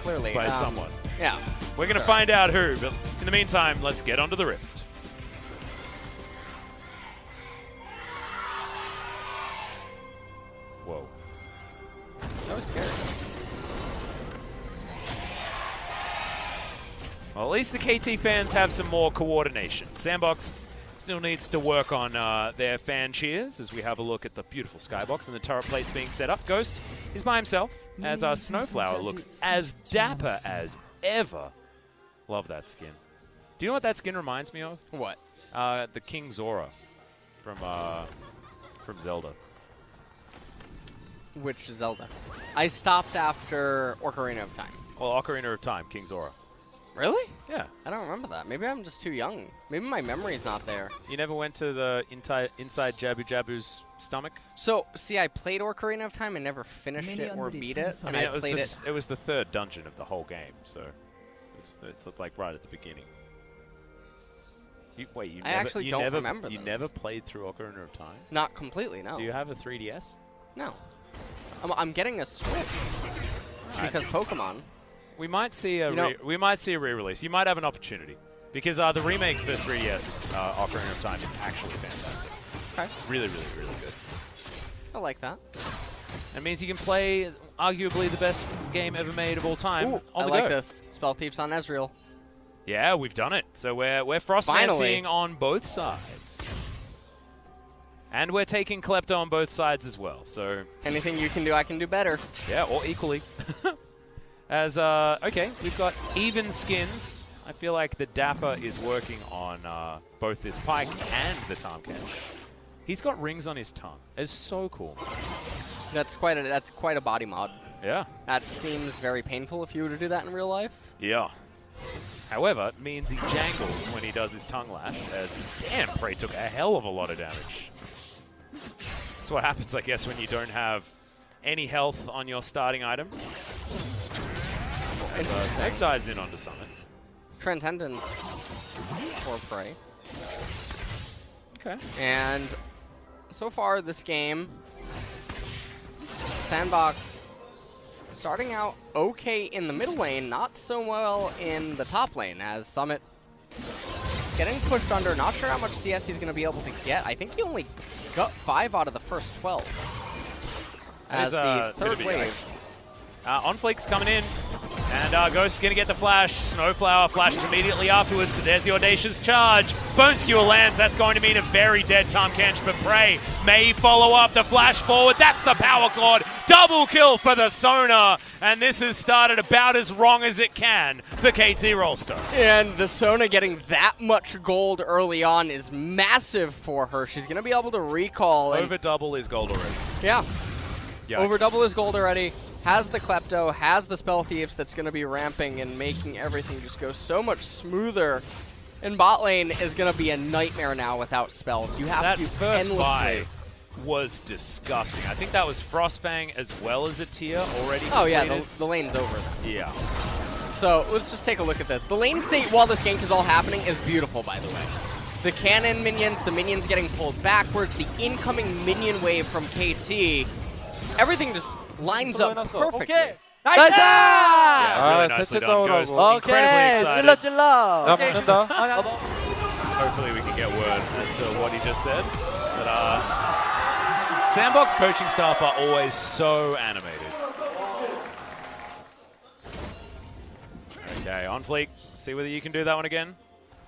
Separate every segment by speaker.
Speaker 1: Clearly.
Speaker 2: By someone.
Speaker 1: Yeah.
Speaker 2: We're going to find out who, but in the meantime, let's get onto the Rift. Whoa.
Speaker 1: That was scary.
Speaker 2: Well, at least the KT fans have some more coordination. SANDBOX still needs to work on their fan cheers as we have a look at the beautiful skybox and the turret plates being set up. Ghost is by himself as our SnowFlower looks as dapper as ever. Love that skin. Do you know what that skin reminds me of?
Speaker 1: What?
Speaker 2: The King Zora from Zelda.
Speaker 1: Which Zelda? I stopped after Ocarina of Time.
Speaker 2: Well, Ocarina of Time, King Zora.
Speaker 1: Really?
Speaker 2: Yeah.
Speaker 1: I don't remember that. Maybe I'm just too young. Maybe my memory's not there.
Speaker 2: You never went to the inside Jabu Jabu's stomach?
Speaker 1: So, see, I played Ocarina of Time and never finished it or beat it.
Speaker 2: I mean, it was the third dungeon of the whole game, so it's like right at the beginning.
Speaker 1: I actually don't remember
Speaker 2: You
Speaker 1: those.
Speaker 2: never played through Ocarina of Time?
Speaker 1: Not completely, no.
Speaker 2: Do you have a 3DS?
Speaker 1: No. I'm getting a Switch because Pokemon.
Speaker 2: We might see a re-release. You might have an opportunity because the remake for 3DS Ocarina of Time is actually fantastic.
Speaker 1: Okay.
Speaker 2: Really, really, really good.
Speaker 1: I like that.
Speaker 2: That means you can play arguably the best game ever made of all time.
Speaker 1: Ooh,
Speaker 2: on
Speaker 1: I
Speaker 2: the
Speaker 1: like
Speaker 2: go.
Speaker 1: this. Spell Thieves on Ezreal.
Speaker 2: Yeah, we've done it. So we're Frostmancing on both sides. And we're taking Klepto on both sides as well. So
Speaker 1: anything you can do, I can do better.
Speaker 2: Yeah, or equally. Okay, we've got even skins. I feel like the Dapper is working on both this Pike and the Tahm. He's got rings on his tongue. It's so cool.
Speaker 1: That's quite a body mod.
Speaker 2: Yeah.
Speaker 1: That seems very painful if you were to do that in real life.
Speaker 2: Yeah. However, it means he jangles when he does his tongue lash, as damn, Prey took a hell of a lot of damage. That's what happens, I guess, when you don't have any health on your starting item. Smeb dives in onto Summit.
Speaker 1: Transcendence for Prey.
Speaker 2: Okay.
Speaker 1: And so far this game, SANDBOX starting out okay in the middle lane, not so well in the top lane, as Summit getting pushed under. Not sure how much CS he's going to be able to get. I think he only got 5 out of the first 12. As the third wave.
Speaker 2: OnFleek's coming in, and Ghost is going to get the flash. SnowFlower flashes immediately afterwards, but there's the Audacious Charge. Bone Skewer lands. That's going to mean a very dead Tahm, but Prey may follow up the flash forward. That's the power chord. Double kill for the Sona, and this has started about as wrong as it can for KT Rolster.
Speaker 1: And the Sona getting that much gold early on is massive for her. She's going to be able to recall.
Speaker 2: Over double is gold already.
Speaker 1: Yeah.
Speaker 2: Yikes.
Speaker 1: Over double is gold already. Has the Klepto, has the Spell Thieves that's going to be ramping and making everything just go so much smoother. And bot lane is going to be a nightmare now without spells. You have to
Speaker 2: first
Speaker 1: endlessly.
Speaker 2: buy was disgusting. I think that was Frostfang as well as a tier already completed.
Speaker 1: Oh yeah, the lane's over then.
Speaker 2: Yeah.
Speaker 1: So let's just take a look at this. The lane state while this gank is all happening is beautiful, by the way. The cannon minions, the minions getting pulled backwards, the incoming minion wave from KT. Everything just lines up perfectly.
Speaker 3: Okay.
Speaker 2: Yeah, really nicely done. Ghost incredibly excited. Hopefully we can get word as to what he just said. But SANDBOX coaching staff are always so animated. Okay, OnFleek. See whether you can do that one again.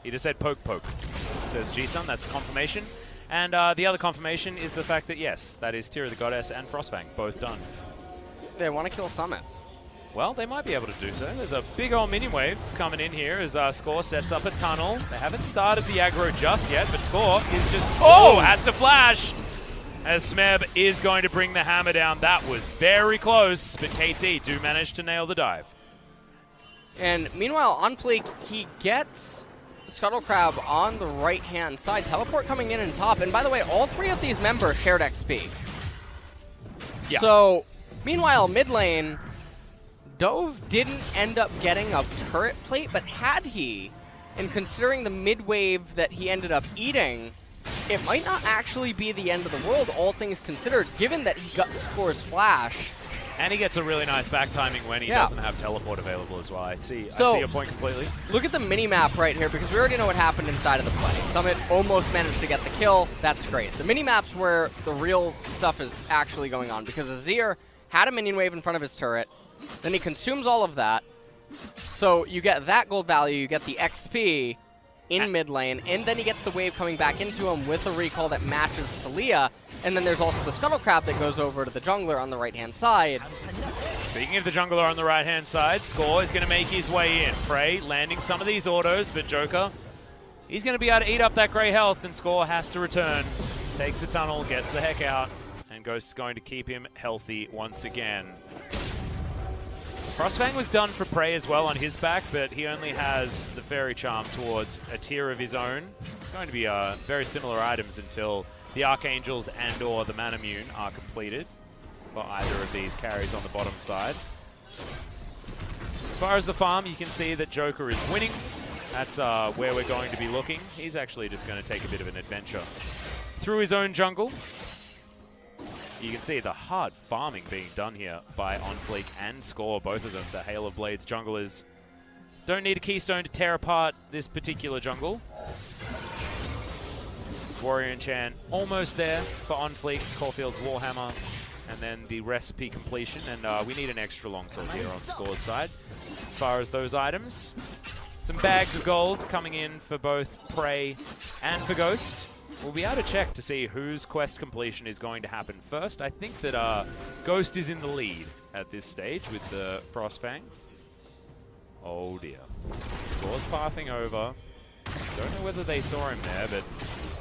Speaker 2: He just said poke poke. Says G-Sun, that's the confirmation. And the other confirmation is the fact that yes, that is Tear of the Goddess and Frostfang, both done.
Speaker 1: They want to kill Summit.
Speaker 2: Well, they might be able to do so. There's a big old minion wave coming in here as Score sets up a tunnel. They haven't started the aggro just yet, but Score is just... Oh! Has to flash! As Smeb is going to bring the hammer down. That was very close, but KT do manage to nail the dive.
Speaker 1: And meanwhile, OnFleek, he gets Scuttle Crab on the right-hand side. Teleport coming in and top. And by the way, all 3 of these members shared XP.
Speaker 2: Yeah.
Speaker 1: So, meanwhile, mid lane... Dove didn't end up getting a turret plate, but had he, and considering the mid-wave that he ended up eating, it might not actually be the end of the world, all things considered, given that he got Score's flash.
Speaker 2: And he gets a really nice back timing when he doesn't have teleport available as well. I see your point completely.
Speaker 1: Look at the mini-map right here, because we already know what happened inside of the play. Summit almost managed to get the kill. That's great. The mini-map's where the real stuff is actually going on, because Azir had a minion wave in front of his turret, then he consumes all of that, so you get that gold value, you get the XP in mid lane, and then he gets the wave coming back into him with a recall that matches Talia, and then there's also the scuttle crab that goes over to the jungler on the right-hand side.
Speaker 2: Speaking of the jungler on the right-hand side, Score is going to make his way in. Prey landing some of these autos, but Joker, he's going to be able to eat up that grey health, and Score has to return. Takes a tunnel, gets the heck out, and Ghost is going to keep him healthy once again. Frostfang was done for Prey as well on his back, but he only has the Fairy Charm towards a tier of his own. It's going to be very similar items until the Archangels and or the Manamune are completed for either of these carries on the bottom side. As far as the farm, you can see that Joker is winning. That's where we're going to be looking. He's actually just going to take a bit of an adventure through his own jungle. You can see the hard farming being done here by OnFleek and Score, both of them. The Hail of Blades junglers don't need a keystone to tear apart this particular jungle. Warrior Enchant almost there for OnFleek, Caulfield's Warhammer, and then the recipe completion. And we need an extra longsword here on Score's side. As far as those items, some bags of gold coming in for both Prey and for Ghost. We'll be able to check to see whose quest completion is going to happen first. I think that Ghost is in the lead at this stage with the Frostfang. Oh dear. Score's pathing over. Don't know whether they saw him there, but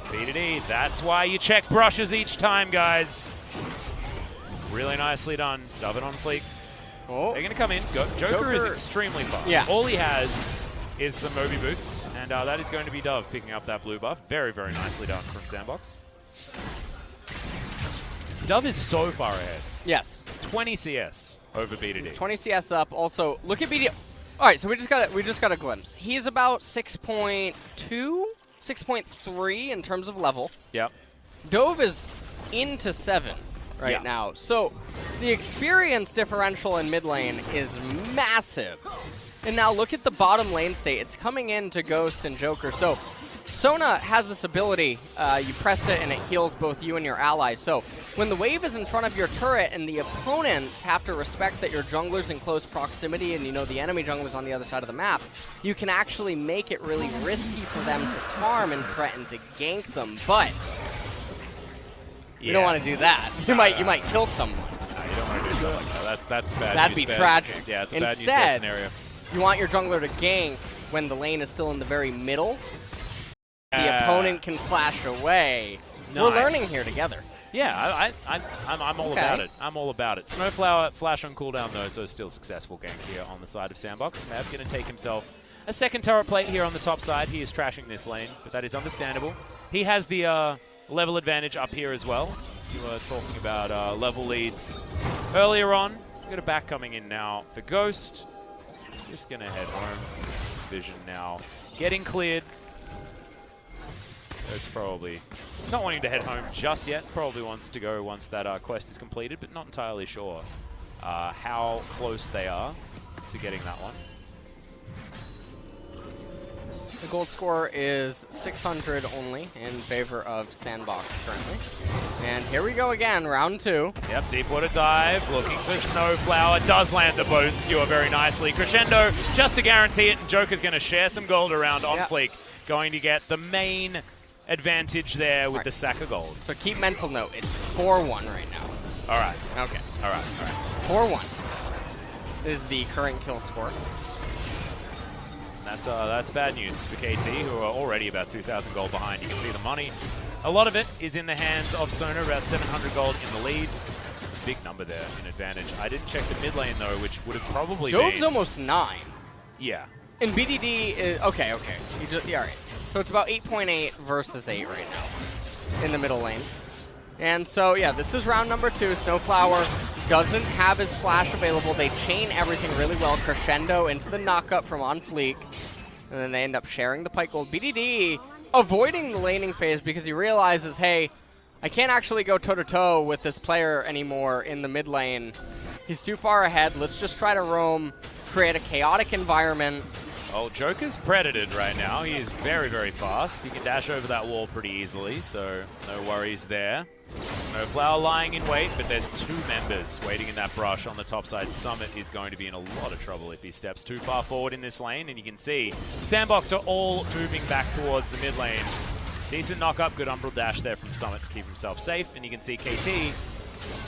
Speaker 2: B2D, that's why you check brushes each time, guys. Really nicely done. Dove it on Fleek.
Speaker 1: Oh.
Speaker 2: They're going to come in. Joker is extremely fast.
Speaker 1: Yeah.
Speaker 2: All he has is some Moby Boots, and that is going to be Dove picking up that blue buff. Very, very nicely done from SANDBOX. Dove is so far ahead.
Speaker 1: Yes.
Speaker 2: 20 CS over B2D.
Speaker 1: He's 20 CS up. Also, look at BD. All right, so we just got a glimpse. He's about 6.2, 6.3 in terms of level.
Speaker 2: Yep.
Speaker 1: Dove is into 7 right now. So the experience differential in mid lane is massive. And now look at the bottom lane state. It's coming into Ghost and Joker. So Sona has this ability. You press it and it heals both you and your allies. So when the wave is in front of your turret and the opponents have to respect that your jungler's in close proximity and you know the enemy jungler's on the other side of the map, you can actually make it really risky for them to farm and threaten to gank them. But you don't want to do that. You might kill someone.
Speaker 2: No, you don't want to do that like that. That's bad.
Speaker 1: That'd be tragic.
Speaker 2: Yeah, it's a bad news bad scenario.
Speaker 1: You want your jungler to gank when the lane is still in the very middle. The opponent can flash away. Nice. We're learning here together.
Speaker 2: Yeah, I'm all about it. I'm all about it. SnowFlower flash on cooldown though, so still successful gank here on the side of SANDBOX. Smeb going to take himself a second turret plate here on the top side. He is trashing this lane, but that is understandable. He has the level advantage up here as well. You were talking about level leads earlier on. We've got a back coming in now for Ghost. Just going to head home. Vision now getting cleared. Ghost probably not wanting to head home just yet. Probably wants to go once that quest is completed, but not entirely sure how close they are to getting that one.
Speaker 1: The gold score is 600 only in favor of SANDBOX currently. And here we go again, round 2.
Speaker 2: Yep, deep water dive, looking for SnowFlower. Does land the bone skewer very nicely. Crescendo, just to guarantee it, and Joker's going to share some gold around OnFleek. Going to get the main advantage there with the sack of gold.
Speaker 1: So keep mental note, it's 4-1 right now.
Speaker 2: All right.
Speaker 1: Okay.
Speaker 2: All right.
Speaker 1: 4-1 is the current kill score.
Speaker 2: That's bad news for KT, who are already about 2,000 gold behind. You can see the money. A lot of it is in the hands of Sona, about 700 gold in the lead. Big number there in advantage. I didn't check the mid lane, though, which would have probably been...
Speaker 1: Dove's almost 9.
Speaker 2: Yeah.
Speaker 1: And BDD is... Okay. All right. So it's about 8.8 versus 8 right now in the middle lane. And so, yeah, this is round number 2. SnowFlower doesn't have his flash available. They chain everything really well. Crescendo into the knockup from OnFleek. And then they end up sharing the Pike Gold. BDD avoiding the laning phase because he realizes, hey, I can't actually go toe-to-toe with this player anymore in the mid lane He's too far ahead. Let's just try to roam, create a chaotic environment.
Speaker 2: Oh, Joker's predated right now. He is very, very fast. He can dash over that wall pretty easily, so no worries there. SnowFlower lying in wait, but there's 2 members waiting in that brush on the top side. Summit is going to be in a lot of trouble if he steps too far forward in this lane, and you can see SANDBOX are all moving back towards the mid lane. Decent knock-up, good Umbral dash there from Summit to keep himself safe, and you can see KT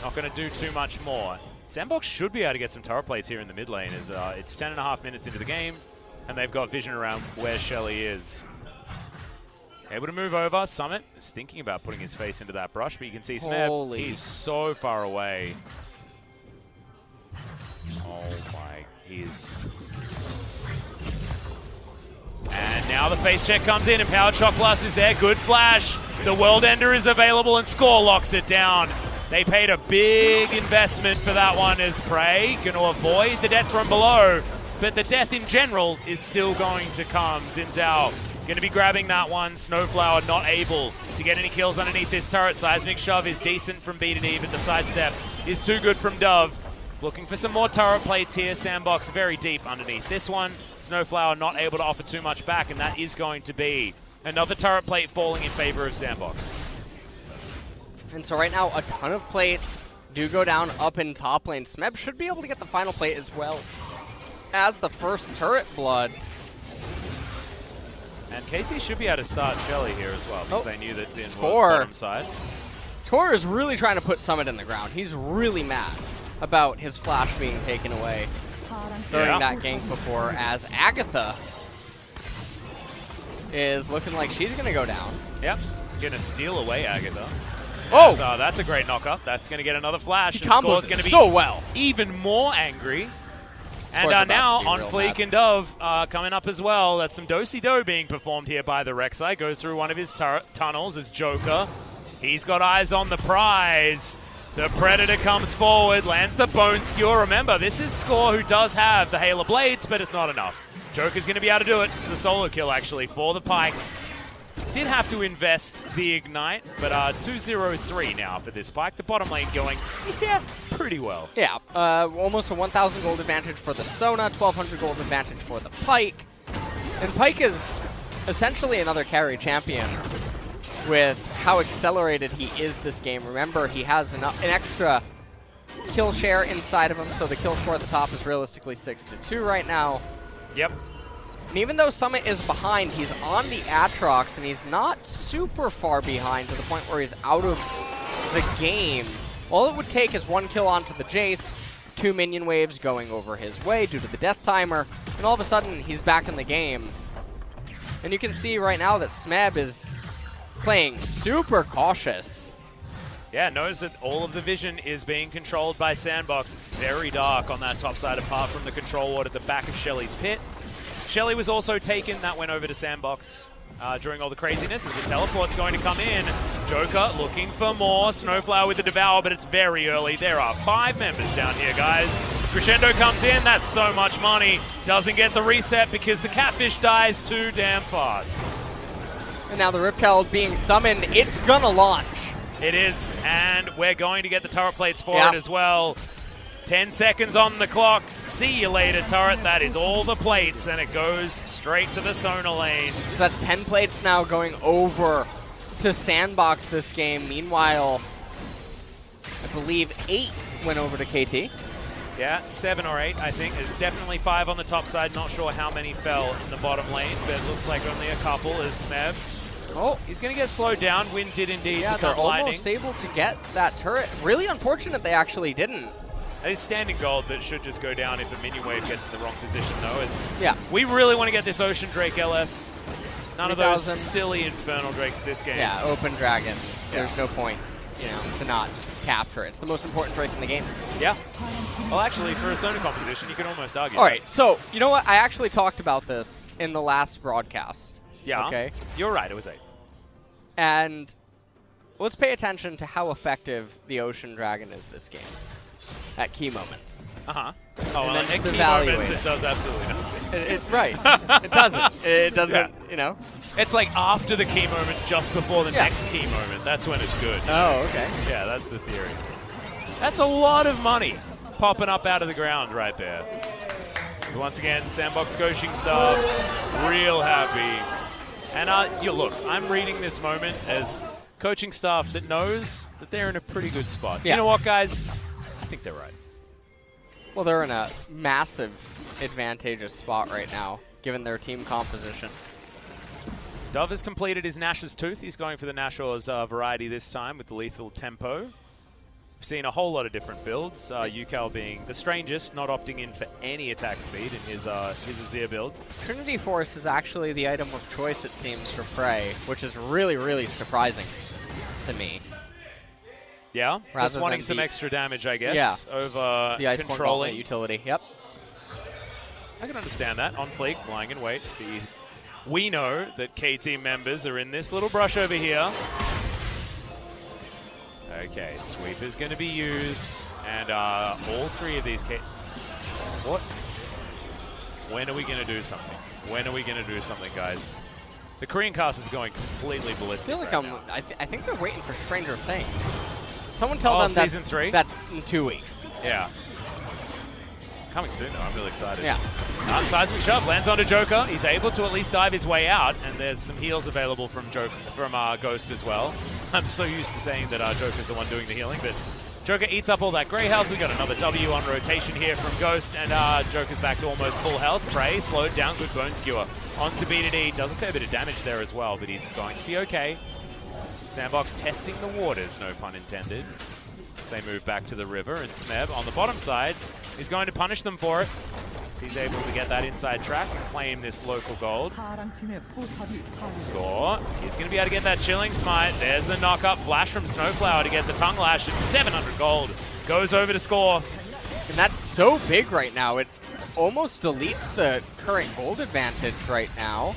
Speaker 2: not going to do too much more. SANDBOX should be able to get some turret plates here in the mid lane, as it's 10.5 minutes into the game, and they've got vision around where Shelly is. Able to move over. Summit is thinking about putting his face into that brush, but you can see Smeb, he's so far away. Oh my, he's... And now the face check comes in, and Powered Shock Blast is there. Good flash. The World Ender is available, and Score locks it down. They paid a big investment for that one, as Prey going to avoid the death from below, but the death in general is still going to come. Xin Zhao going to be grabbing that one. SnowFlower not able to get any kills underneath this turret. Seismic Shove is decent from B to D, but the sidestep is too good from Dove. Looking for some more turret plates here. SANDBOX very deep underneath this one. SnowFlower not able to offer too much back, and that is going to be another turret plate falling in favor of SANDBOX.
Speaker 1: And so right now, a ton of plates do go down up in top lane. Smeb should be able to get the final plate as well as the first turret blood.
Speaker 2: And KT should be able to start Shelly here as well, because they knew that Din was bottom side.
Speaker 1: Score is really trying to put Summit in the ground. He's really mad about his flash being taken away during that gank before, as Agatha is looking like she's going to go down.
Speaker 2: Yep, going to steal away Agatha.
Speaker 1: Oh!
Speaker 2: So that's a great knock-up. That's going to get another flash.
Speaker 1: He
Speaker 2: and
Speaker 1: combos
Speaker 2: Score's going to be
Speaker 1: so well.
Speaker 2: Even more angry. And now OnFleek and Dove coming up as well. That's some do-si-do being performed here by the Rek'Sai. Goes through one of his tunnels as Joker. He's got eyes on the prize. The Predator comes forward, lands the Bone Skewer. Remember, this is Score, who does have the Hail of Blades, but it's not enough. Joker's going to be able to do it. It's the solo kill, actually, for the Pyke. Did have to invest the Ignite, but 2-0-3 now for this Pyke. The bottom lane going, yeah, pretty well.
Speaker 1: Yeah, almost a 1,000 gold advantage for the Sona, 1,200 gold advantage for the Pyke. And Pyke is essentially another carry champion with how accelerated he is this game. Remember, he has an extra kill share inside of him, so the kill score at the top is realistically 6-2 right now.
Speaker 2: Yep.
Speaker 1: And even though Summit is behind, he's on the Aatrox, and he's not super far behind to the point where he's out of the game. All it would take is one kill onto the Jace, 2 minion waves going over his way due to the death timer, and all of a sudden he's back in the game. And you can see right now that Smeb is playing super cautious.
Speaker 2: Yeah, knows that all of the vision is being controlled by SANDBOX. It's very dark on that top side apart from the control ward at the back of Shelly's pit. Shelly was also taken. That went over to SANDBOX during all the craziness as the teleport's going to come in. Joker looking for more. SnowFlower with the Devour, but it's very early. There are 5 members down here, guys. Crescendo comes in. That's so much money. Doesn't get the reset because the Catfish dies too damn fast.
Speaker 1: And now the Riptail being summoned. It's gonna launch.
Speaker 2: It is, and we're going to get the turret plates for it as well. 10 seconds on the clock. See you later, turret. That is all the plates, and it goes straight to the Sona lane.
Speaker 1: So that's 10 plates now going over to SANDBOX this game. Meanwhile, I believe 8 went over to KT.
Speaker 2: Yeah, 7 or 8, I think. It's definitely 5 on the top side. Not sure how many fell in the bottom lane, but it looks like only a couple as Smeb. Oh, he's going to get slowed down. Wind did indeed become lightning.
Speaker 1: Almost able to get that turret. Really unfortunate they actually didn't.
Speaker 2: That is standing gold that should just go down if a minion wave gets in the wrong position, though.
Speaker 1: Yeah.
Speaker 2: We really want to get this Ocean Drake LS. None of those silly Infernal Drakes this game.
Speaker 1: Yeah, Open Dragon. There's no point, you know, to not just capture it. It's the most important Drake in the game.
Speaker 2: Yeah. Well, actually, for a Sona composition, you can almost argue.
Speaker 1: All right, so, you know what? I actually talked about this in the last broadcast.
Speaker 2: Yeah.
Speaker 1: Okay.
Speaker 2: You're right, it was 8.
Speaker 1: And let's pay attention to how effective the Ocean Dragon is this game at key moments.
Speaker 2: Uh-huh. Oh, well,
Speaker 1: at
Speaker 2: key moments, it does absolutely nothing.
Speaker 1: Right. It doesn't. It doesn't, you know.
Speaker 2: It's like after the key moment, just before the next key moment. That's when it's good.
Speaker 1: Oh, okay.
Speaker 2: Yeah, that's the theory. That's a lot of money. popping up out of the ground right there. So once again, SANDBOX coaching staff, real happy. And look, I'm reading this moment as coaching staff that knows that they're in a pretty good spot.
Speaker 1: Yeah.
Speaker 2: You know what, guys? I think they're right.
Speaker 1: Well, they're in a massive advantageous spot right now, given their team composition.
Speaker 2: Dove has completed his Nash's Tooth. He's going for the Nashor's variety this time with the lethal tempo. We've seen a whole lot of different builds, UCal being the strangest, not opting in for any attack speed in his Azir build.
Speaker 1: Trinity Force is actually the item of choice, it seems, for Prey, which is really, really surprising to me.
Speaker 2: Yeah,
Speaker 1: Rather
Speaker 2: just wanting
Speaker 1: than
Speaker 2: some
Speaker 1: the-
Speaker 2: extra damage, I guess, over
Speaker 1: The Iceborne
Speaker 2: controlling.
Speaker 1: Gauntlet utility, yep.
Speaker 2: I can understand that. OnFleek, lying in wait. We know that K-Team members are in this little brush over here. Okay, sweep is going to be used, and all three of these What? When are we going to do something? When are we going to do something, guys? The Korean cast is going completely
Speaker 1: I
Speaker 2: ballistic
Speaker 1: feel like
Speaker 2: right now.
Speaker 1: I think they're waiting for Stranger Things. Someone tell them
Speaker 2: Season 3?
Speaker 1: That's in 2 weeks.
Speaker 2: Yeah. Coming soon, though. I'm really excited.
Speaker 1: Yeah.
Speaker 2: Seismic Shove lands onto Joker. He's able to at least dive his way out, and there's some heals available from Ghost as well. I'm so used to saying that Joker's the one doing the healing, but Joker eats up all that grey health. We got another W on rotation here from Ghost, and Joker's back to almost full health. Prey slowed down, good bone skewer. Onto B2D, does a fair bit of damage there as well, but he's going to be okay. SANDBOX testing the waters, no pun intended. They move back to the river, and Smeb on the bottom side is going to punish them for it. He's able to get that inside track and claim this local gold. Score. He's going to be able to get that chilling smite. There's the knock-up flash from SnowFlower to get the tongue lash, and 700 gold goes over to Score.
Speaker 1: And that's so big right now. It almost deletes the current gold advantage right now.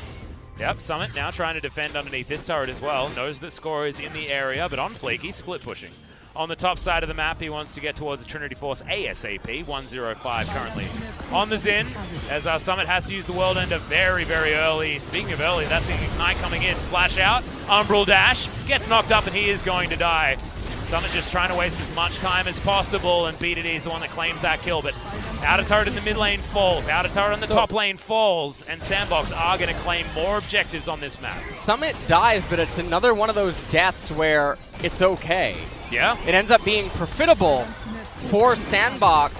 Speaker 2: Yep, Summit now trying to defend underneath this turret as well. Knows that Score is in the area, but OnFleek, he's split pushing. On the top side of the map, he wants to get towards the Trinity Force ASAP, 105 currently on the Xin, as our Summit has to use the World Ender very, very early. Speaking of early, that's the Ignite coming in. Flash out, Umbral Dash, gets knocked up, and he is going to die. Summit just trying to waste as much time as possible, and B2D is the one that claims that kill, but outer turret in the mid lane falls, outer turret in the top lane falls, and SANDBOX are going to claim more objectives on this map.
Speaker 1: Summit dies, but it's another one of those deaths where it's okay.
Speaker 2: Yeah.
Speaker 1: It ends up being profitable for SANDBOX,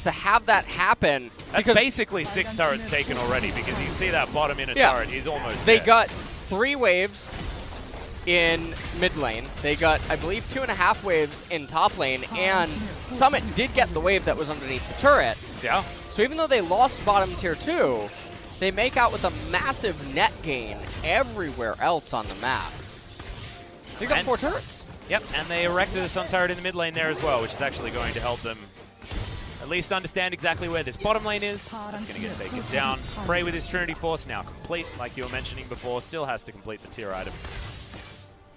Speaker 1: to have that happen.
Speaker 2: That's basically 6 turrets taken already, because you can see that bottom inner turret is almost
Speaker 1: They
Speaker 2: dead.
Speaker 1: got 3 waves in mid lane. They got, I believe, 2.5 waves in top lane, and Summit did get the wave that was underneath the turret.
Speaker 2: Yeah.
Speaker 1: So even though they lost bottom tier 2, they make out with a massive net gain everywhere else on the map. They got 4 turrets.
Speaker 2: Yep, and they erected a sun turret in the mid lane there as well, which is actually going to help them at least understand exactly where this bottom lane is. That's going to get taken down. Prey with his Trinity Force now complete, like you were mentioning before, still has to complete the tier item.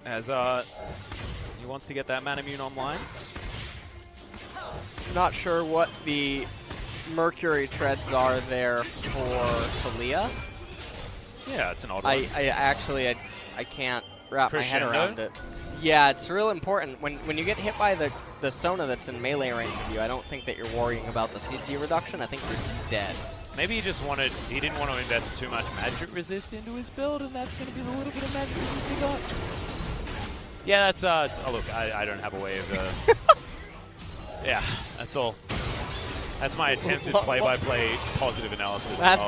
Speaker 2: As he wants to get that Manamune online.
Speaker 1: Not sure what the Mercury treads are there for Talia.
Speaker 2: Yeah, it's an odd one.
Speaker 1: I can't wrap my head
Speaker 2: Crescendo?
Speaker 1: around it. Yeah, it's real important. When you get hit by the Sona that's in melee range of you, I don't think that you're worrying about the CC reduction. I think you're just dead.
Speaker 2: Maybe he didn't want to invest too much magic resist into his build, and that's going to be the little bit of magic resist he got. Yeah, that's, oh look, I don't have a way of, yeah, that's all. That's my attempted play-by-play positive analysis of that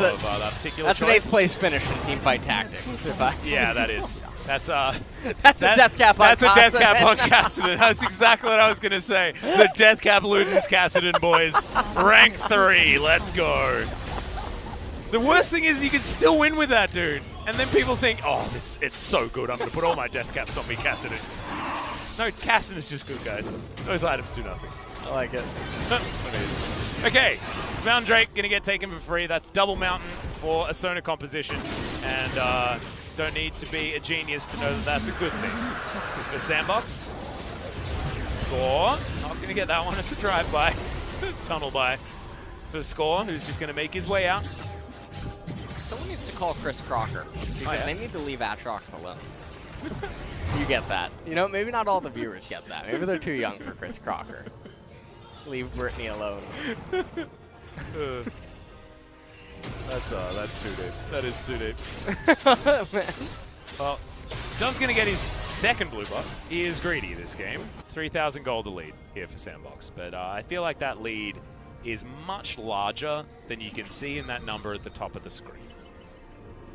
Speaker 2: particular choice.
Speaker 1: That's an 8th place finish in Teamfight Tactics.
Speaker 2: Yeah, that is. That's
Speaker 1: a death cap on
Speaker 2: That's a death cap on Cassidy. That's exactly what I was going to say. The death cap Ludens Cassidy boys. Rank 3. Let's go. The worst thing is you can still win with that, dude. And then people think, oh, it's so good. I'm going to put all my death caps on me, Cassidy. No, Cassidy is just good, guys. Those items do nothing.
Speaker 1: I like it.
Speaker 2: Okay, Mountain Drake going to get taken for free. That's double Mountain for a Sona composition. And don't need to be a genius to know that that's a good thing. For SANDBOX, Score. Not going to get that one. It's a drive-by. Tunnel by for Score, who's just going to make his way out.
Speaker 1: Someone needs to call Chris Crocker, because they need to leave Atrox alone. You get that. You know, maybe not all the viewers get that. Maybe they're too young for Chris Crocker. Leave Brittany alone.
Speaker 2: That's too deep. That is too deep.
Speaker 1: Man.
Speaker 2: Well, Dove's going to get his second blue buff. He is greedy this game. 3,000 gold to lead here for SANDBOX. But I feel like that lead is much larger than you can see in that number at the top of the screen.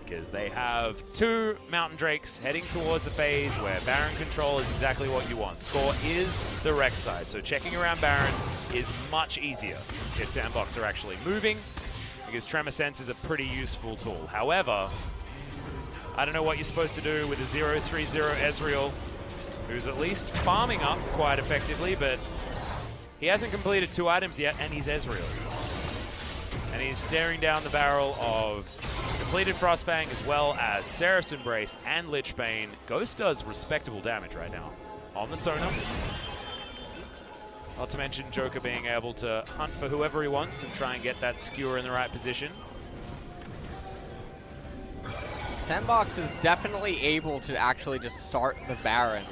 Speaker 2: Because they have 2 Mountain Drakes heading towards a phase where Baron control is exactly what you want. Score is the wreck side, so checking around Baron is much easier if SANDBOX are actually moving, because Tremor Sense is a pretty useful tool. However, I don't know what you're supposed to do with a 0-3-0 Ezreal, who's at least farming up quite effectively, but he hasn't completed 2 items yet, and he's Ezreal. And he's staring down the barrel of completed Frostfang as well as Seraph's Embrace and Lich Bane. Ghost does respectable damage right now on the Sona. Not to mention Joker being able to hunt for whoever he wants and try and get that skewer in the right position.
Speaker 1: SANDBOX is definitely able to actually just start the Baron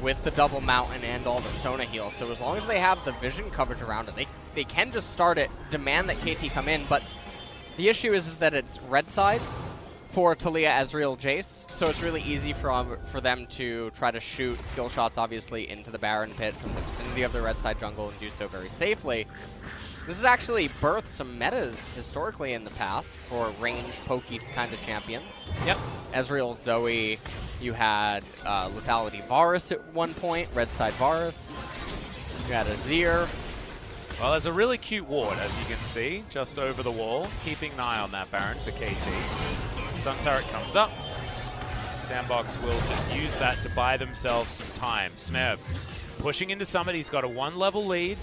Speaker 1: with the double mountain and all the Sona heals. So as long as they have the vision coverage around it, they can just start it, demand that KT come in, but the issue is that it's red side for Taliyah, Ezreal, Jace, so it's really easy for them to try to shoot skill shots, obviously, into the Baron pit from the vicinity of the red side jungle and do so very safely. This has actually birthed some metas historically in the past for ranged, pokey kind of champions.
Speaker 2: Yep.
Speaker 1: Ezreal, Zoe, you had Lethality Varus at one point, red side Varus. You had Azir.
Speaker 2: Well, there's a really cute ward, as you can see, just over the wall, keeping an eye on that Baron for KT. Sun turret comes up. SANDBOX will just use that to buy themselves some time. Smeb pushing into Summit. He's got a 1-level lead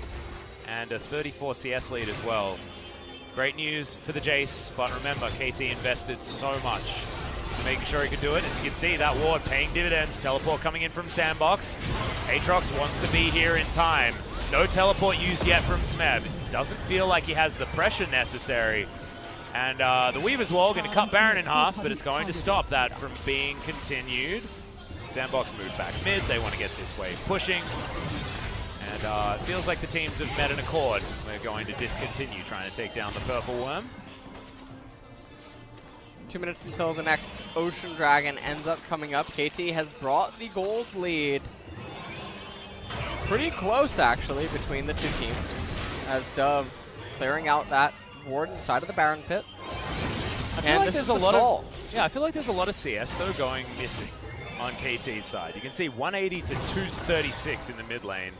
Speaker 2: and a 34 CS lead as well. Great news for the Jace, but remember, KT invested so much to making sure he could do it. As you can see, that ward paying dividends. Teleport coming in from SANDBOX. Aatrox wants to be here in time. No teleport used yet from Smeb. Doesn't feel like he has the pressure necessary. And the Weaver's Wall going to cut Baron in half, but it's going to stop that from being continued. SANDBOX move back mid. They want to get this wave pushing. And it feels like the teams have met an accord. We're going to discontinue trying to take down the Purple Worm.
Speaker 1: 2 minutes until the next Ocean Dragon ends up coming up. KT has brought the gold lead. Pretty close, actually, between the 2 teams, as Dove clearing out that ward inside of the Baron pit.
Speaker 2: I feel like there's a lot of I feel like there's a lot of CS though going missing on KT's side. You can see 180 to 236 in the mid lane,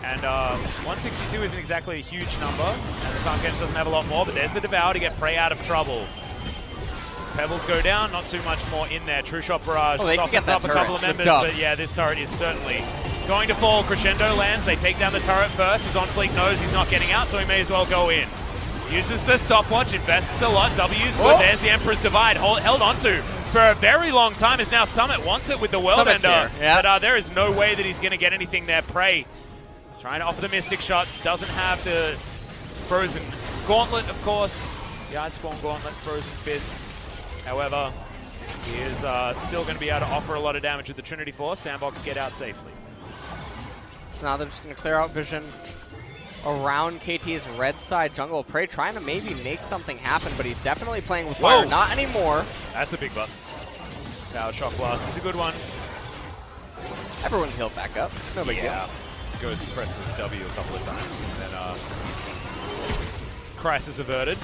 Speaker 2: and 162 isn't exactly a huge number, and the Tahm Kench doesn't have a lot more. But there's the Devour to get Prey out of trouble. Pebbles go down, not too much more in there. True Shot Barrage softens up a couple of members, but yeah, this turret is certainly going to fall. Crescendo lands, they take down the turret first. As OnFleek knows he's not getting out, so he may as well go in. Uses the stopwatch, invests a lot. W's good. There's the Emperor's Divide, held onto for a very long time, as now Summit wants it with the Worldender. But there is no way that he's going to get anything there. Prey trying to offer the Mystic Shots, doesn't have the Frozen Gauntlet, of course. The Iceborne Gauntlet, Frozen Fist. However, he is still going to be able to offer a lot of damage with the Trinity Force. SANDBOX get out safely.
Speaker 1: So now they're just going to clear out vision around KT's red side jungle. Prey trying to maybe make something happen, but he's definitely playing with fire. Not anymore.
Speaker 2: That's a big butt. Power Shock Blast is a good one.
Speaker 1: Everyone's healed back up. No big deal.
Speaker 2: Ghost presses W a couple of times, and then crisis averted.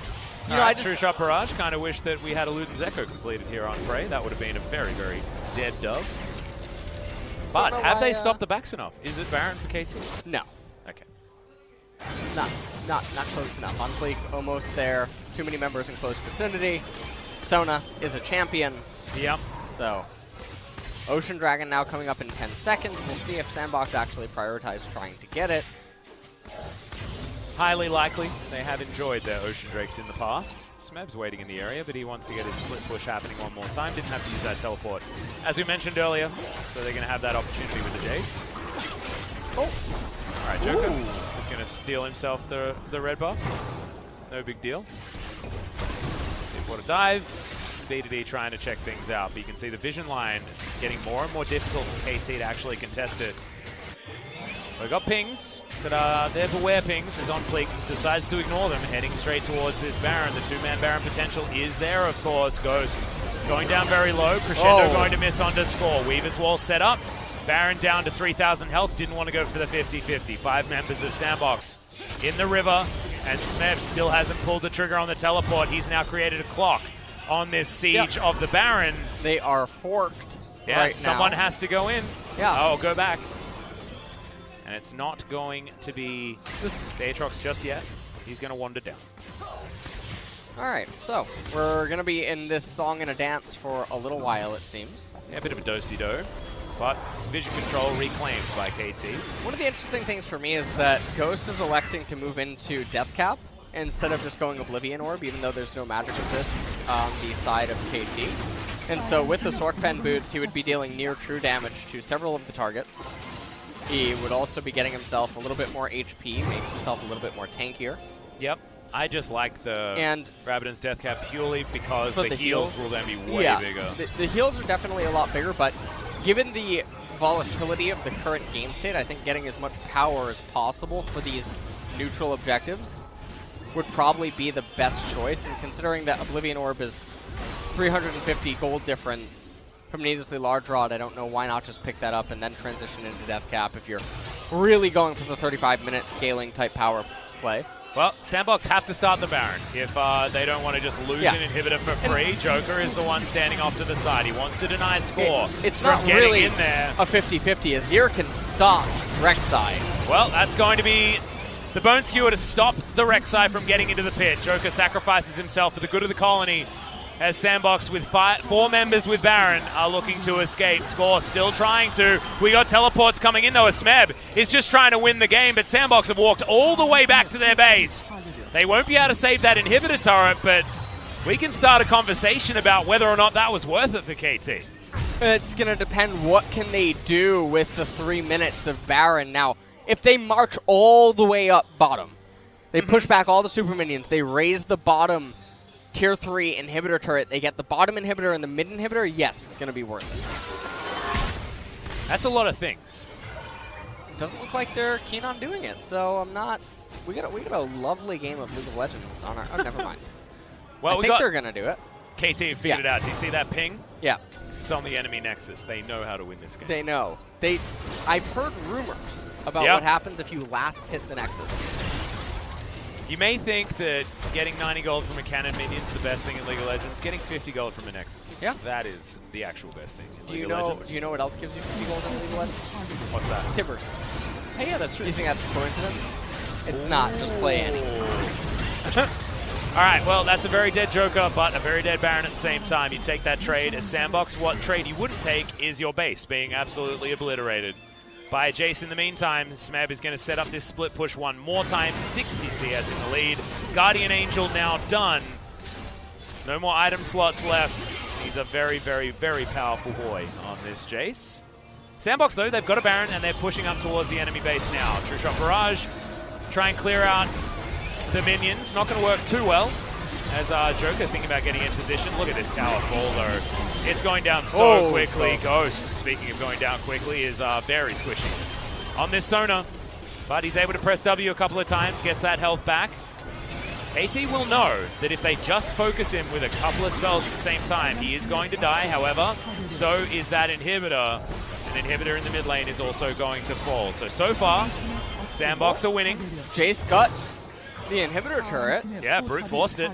Speaker 2: You know, True Shot Barrage. Kind of wish that we had a Luden's Echo completed here on Prey. That would have been a very, very dead Dove. But have they stopped the backs enough? Is it Baron for KT?
Speaker 1: No.
Speaker 2: Okay.
Speaker 1: Not close enough. OnFleek almost there. Too many members in close vicinity. Sona is a champion.
Speaker 2: Yep.
Speaker 1: So, Ocean Dragon now coming up in 10 seconds. We'll see if SANDBOX actually prioritizes trying to get it.
Speaker 2: Highly likely. They have enjoyed their Ocean Drakes in the past. Smeb's waiting in the area, but he wants to get his split push happening one more time. Didn't have to use that teleport, as we mentioned earlier. So they're going to have that opportunity with the Jace. All right, Joker is going to steal himself the red buff. No big deal. Water dive. BDD trying to check things out, but you can see the vision line getting more and more difficult for KT to actually contest it. We've got pings that are there to wear pings as OnFleek decides to ignore them, heading straight towards this Baron. The two-man Baron potential is there, of course. Ghost going down very low. Crescendo going to miss on to score. Weaver's wall set up. Baron down to 3,000 health. Didn't want to go for the 50-50. 5 members of SANDBOX in the river. And Smeb still hasn't pulled the trigger on the teleport. He's now created a clock on this siege of the Baron.
Speaker 1: They are forked right
Speaker 2: someone
Speaker 1: now.
Speaker 2: has to go in.
Speaker 1: Yeah.
Speaker 2: Oh, go back. And it's not going to be the Aatrox just yet. He's going to wander down.
Speaker 1: All right, so we're going to be in this song and a dance for a little while, it seems.
Speaker 2: Yeah, a bit of a do-si-do, but vision control reclaimed by KT.
Speaker 1: One of the interesting things for me is that Ghost is electing to move into Death Cap instead of just going Oblivion Orb, even though there's no magic resist on the side of KT. And so with the Sork Pen boots, he would be dealing near true damage to several of the targets. He would also be getting himself a little bit more HP, makes himself a little bit more tankier.
Speaker 2: Yep. I just like the Rabbidan's Death Cap purely because the heals will then be way bigger.
Speaker 1: The heals are definitely a lot bigger, but given the volatility of the current game state, I think getting as much power as possible for these neutral objectives would probably be the best choice. And considering that Oblivion Orb is 350 gold difference from a needlessly large rod, I don't know why not just pick that up and then transition into Death Cap if you're really going for the 35-minute scaling type power play.
Speaker 2: Well, SANDBOX have to start the Baron if they don't want to just lose an inhibitor for free. Joker is the one standing off to the side. He wants to deny score.
Speaker 1: It's not really in there a 50-50. Azir can stop Rek'Sai.
Speaker 2: Well, that's going to be the Bone Skewer to stop the Rek'Sai from getting into the pit. Joker sacrifices himself for the good of the colony as SANDBOX with 4 members with Baron are looking to escape. Score still trying to. We got teleports coming in though. Smeb is just trying to win the game, but SANDBOX have walked all the way back to their base. They won't be able to save that inhibitor turret, but we can start a conversation about whether or not that was worth it for KT.
Speaker 1: It's going to depend what can they do with the 3 minutes of Baron. Now, if they march all the way up bottom, they push back all the super minions, they raise the bottom Tier 3 inhibitor turret, they get the bottom inhibitor and the mid inhibitor, yes, it's going to be worth it.
Speaker 2: That's a lot of things.
Speaker 1: It doesn't look like they're keen on doing it, so I'm not... We got a lovely game of League of Legends on our... Oh, never mind.
Speaker 2: Well,
Speaker 1: I think they're going to do it.
Speaker 2: KT figured it out. Do you see that ping?
Speaker 1: Yeah.
Speaker 2: It's on the enemy Nexus. They know how to win this game.
Speaker 1: They know. I've heard rumors about what happens if you last hit the Nexus.
Speaker 2: You may think that getting 90 gold from a cannon minion is the best thing in League of Legends. Getting 50 gold from a Nexus, that is the actual best thing in League of Legends.
Speaker 1: Do you know what else gives you 50 gold in League of Legends?
Speaker 2: What's that?
Speaker 1: Tibbers.
Speaker 2: Hey, yeah, that's true.
Speaker 1: Do you think that's a coincidence? It's not. Just play any.
Speaker 2: All right, well, that's a very dead Joker, but a very dead Baron at the same time. You take that trade as SANDBOX. What trade you wouldn't take is your base being absolutely obliterated by Jace. In the meantime, Smeb is going to set up this split push one more time. 60 CS in the lead. Guardian Angel now done. No more item slots left. He's a very, very, very powerful boy on this Jace. SANDBOX, though, they've got a Baron, and they're pushing up towards the enemy base now. True Shot Barrage. Try and clear out the minions. Not going to work too well as Joker thinking about getting in position. Look at this tower fall, though. It's going down so quickly. Ghost, speaking of going down quickly, is very squishy on this Sona. But he's able to press W a couple of times, gets that health back. KT will know that if they just focus him with a couple of spells at the same time, he is going to die. However, so is that inhibitor. An inhibitor in the mid lane is also going to fall. So far, SANDBOX are winning.
Speaker 1: Jace got the inhibitor turret.
Speaker 2: Yeah, brute forced it.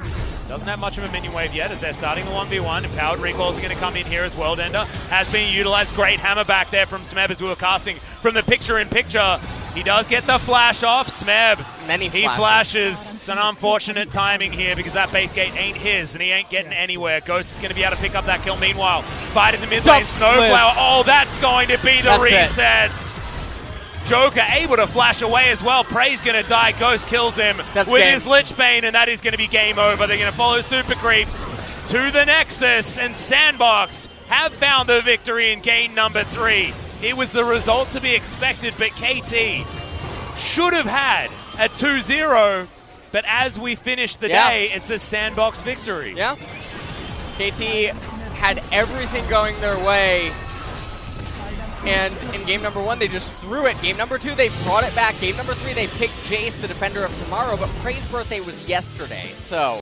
Speaker 2: Doesn't have much of a minion wave yet as they're starting the 1v1. Empowered recalls are going to come in here as well. Dender has been utilized. Great hammer back there from Smeb as we were casting from the picture-in-picture. He does get the flash off. Smeb, he flashes. It's an unfortunate timing here because that base gate ain't his and he ain't getting anywhere. Ghost is going to be able to pick up that kill. Meanwhile, fight in the mid lane. SnowFlower. Oh, that's going to be the resets. Joker able to flash away as well. Prey's going to die. Ghost kills him with his Lich Bane, and that is going to be game over. They're going to follow Super Creeps to the Nexus, and SANDBOX have found the victory in game number 3. It was the result to be expected, but KT should have had a 2-0, but as we finish the day, it's a SANDBOX victory.
Speaker 1: Yeah. KT had everything going their way And in game number 1, they just threw it. Game number 2, they brought it back. Game number 3, they picked Jace, the defender of tomorrow. But Prey's birthday was yesterday, so...